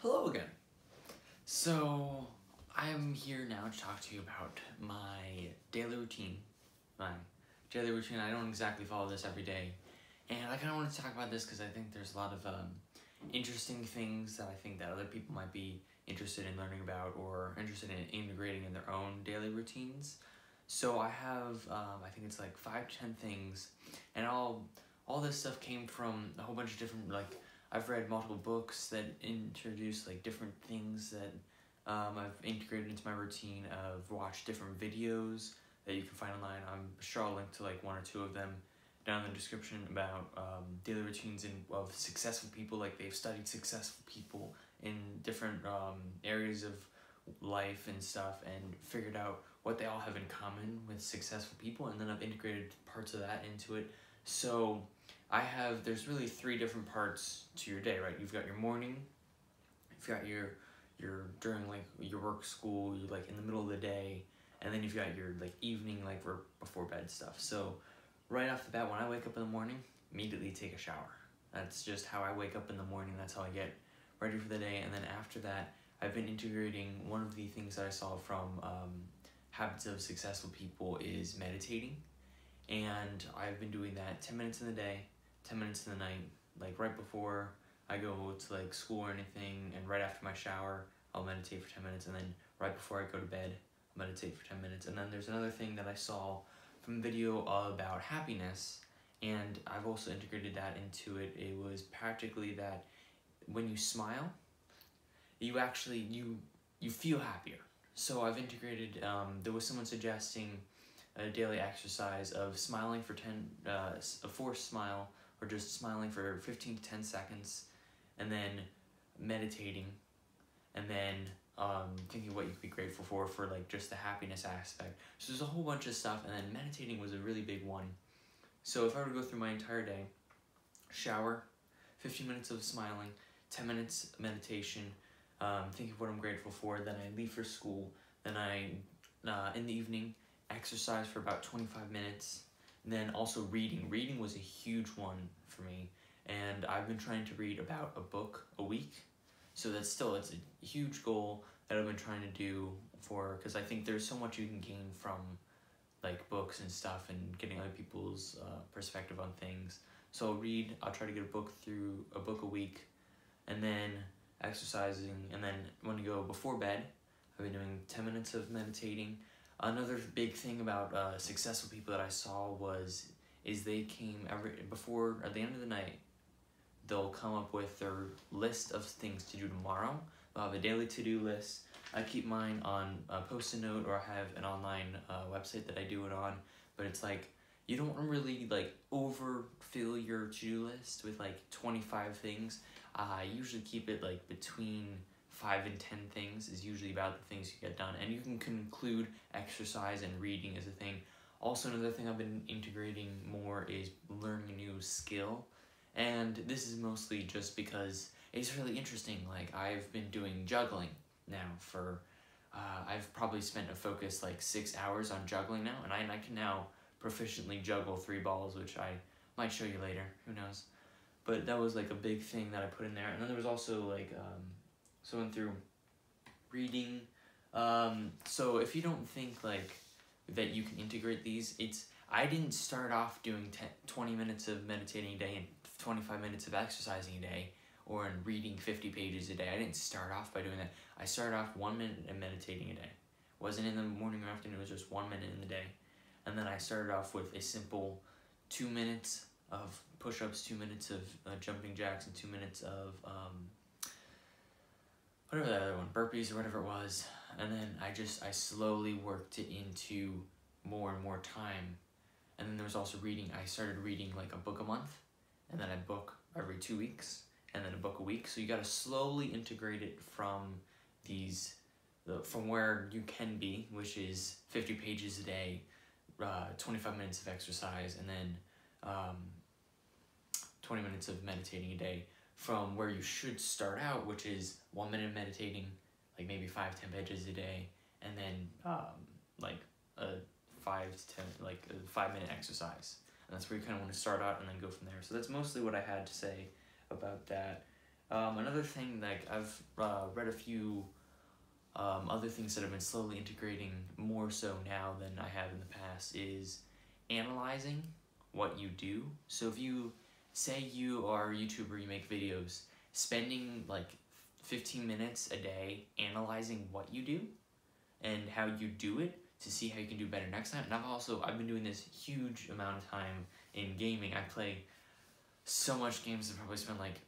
Hello again. So, I'm here now to talk to you about my daily routine. My daily routine, I don't exactly follow this every day. And I kind of want to talk about this because I think there's a lot of interesting things that I think that other people might be interested in learning about or interested in integrating in their own daily routines. So I have, I think it's like 5 to 10 things, and all this stuff came from a whole bunch of different, like, I've read multiple books that introduce like different things that I've integrated into my routine. I've watched different videos that you can find online. I'm sure I'll link to like 1 or 2 of them down in the description about daily routines of successful people. Like, they've studied successful people in different areas of life and stuff and figured out what they all have in common with successful people, and then I've integrated parts of that into it. So there's really 3 different parts to your day, right? You've got your morning, you've got your during like your work, school, you're like in the middle of the day, and then you've got your like evening, like before bed stuff. So right off the bat, when I wake up in the morning, immediately take a shower. That's just how I wake up in the morning. That's how I get ready for the day. And then after that, I've been integrating one of the things that I saw from Habits of Successful People is meditating. And I've been doing that 10 minutes in the day, 10 minutes in the night, like right before I go to like school or anything, and right after my shower, I'll meditate for 10 minutes, and then right before I go to bed, I'll meditate for 10 minutes. And then there's another thing that I saw from a video about happiness, and I've also integrated that into it. It was practically that when you smile, you actually, you feel happier. So I've integrated, there was someone suggesting a daily exercise of smiling for a forced smile, or just smiling for 15 to 10 seconds, and then meditating, and then thinking what you could be grateful for like just the happiness aspect. So there's a whole bunch of stuff, and then meditating was a really big one. So if I were to go through my entire day, shower, 15 minutes of smiling, 10 minutes meditation, thinking of what I'm grateful for, then I leave for school, then in the evening, exercise for about 25 minutes, and then also reading. Reading was a huge one for me, and I've been trying to read about a book a week, so it's a huge goal that I've been trying to do because I think there's so much you can gain from like books and stuff and getting other people's perspective on things. So I'll try to get a book a week, and then exercising, and then when you go before bed, I've been doing 10 minutes of meditating. Another big thing about successful people that I saw is they came before, at the end of the night, they'll come up with their list of things to do tomorrow. They'll have a daily to-do list. I keep mine on a Post-it note, or I have an online website that I do it on, but it's like, you don't really like overfill your to-do list with like 25 things. I usually keep it like between 5 and 10 things is usually about the things you get done, and you can conclude exercise and reading as a thing. Also, another thing I've been integrating more is learning a new skill, and this is mostly just because it's really interesting. Like, I've been doing juggling now for I've probably spent a focus like 6 hours on juggling now, and I can now proficiently juggle 3 balls, which I might show you later, who knows. But that was like a big thing that I put in there. And then there was also like so went through reading. So if you don't think like that you can integrate these, I didn't start off doing 20 minutes of meditating a day and 25 minutes of exercising a day, or in reading 50 pages a day. I didn't start off by doing that. I started off 1 minute of meditating a day. It wasn't in the morning or afternoon, it was just 1 minute in the day. And then I started off with a simple 2 minutes of push-ups, 2 minutes of jumping jacks, and 2 minutes of whatever the other one, burpees or whatever it was. And then I slowly worked it into more and more time. And then there was also reading. I started reading like a book a month, and then a book every 2 weeks, and then a book a week. So you gotta slowly integrate it from from where you can be, which is 50 pages a day, 25 minutes of exercise, and then 20 minutes of meditating a day, from where you should start out, which is 1 minute meditating, like maybe 5-10 pages a day, and then like a 5 minute exercise. And that's where you kind of want to start out and then go from there. So that's mostly what I had to say about that. Another thing, like I've read a few other things that have been slowly integrating more so now than I have in the past is analyzing what you do. So if you say you are a YouTuber, you make videos, spending like 15 minutes a day analyzing what you do and how you do it to see how you can do better next time. And I've been doing this huge amount of time in gaming. I play so much games. I probably spend like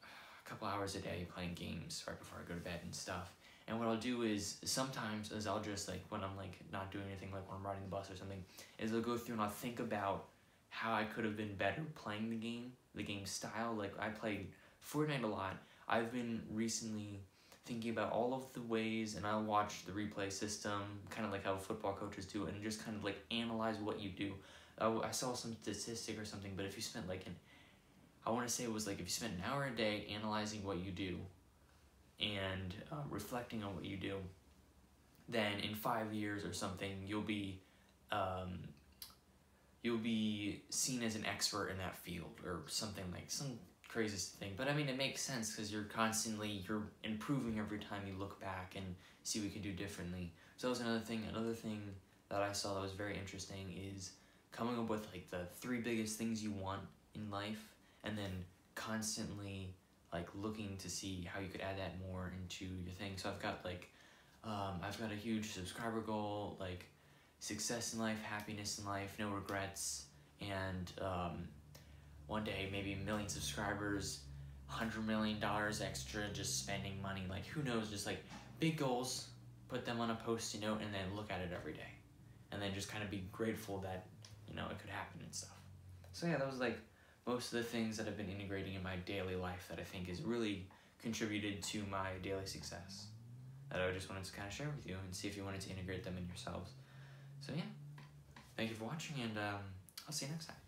a couple hours a day playing games right before I go to bed and stuff. And what I'll do is sometimes I'll just like when I'm like not doing anything, like when I'm riding the bus or something, is I'll go through and I'll think about how I could have been better playing the game style. Like I played Fortnite a lot. I've been recently thinking about all of the ways, and I'll watch the replay system, kind of like how football coaches do it, and just kind of like analyze what you do. I saw some statistic or something, but if you spent like I want to say it was like if you spent an hour a day analyzing what you do and reflecting on what you do, then in 5 years or something, you'll be seen as an expert in that field or something, like some crazy thing. But I mean, it makes sense because you're improving every time you look back and see what you can do differently. So that was another thing. Another thing that I saw that was very interesting is coming up with like the 3 biggest things you want in life, and then constantly like looking to see how you could add that more into your thing. So I've got like I've got a huge subscriber goal, like success in life, happiness in life, no regrets, and one day maybe 1 million subscribers, $100 million extra, just spending money, like who knows, just like big goals, put them on a post-it note and then look at it every day, and then just kind of be grateful that, you know, it could happen and stuff. So yeah, that was like most of the things that I've been integrating in my daily life that I think has really contributed to my daily success, that I just wanted to kind of share with you and see if you wanted to integrate them in yourselves. So yeah, thank you for watching, and I'll see you next time.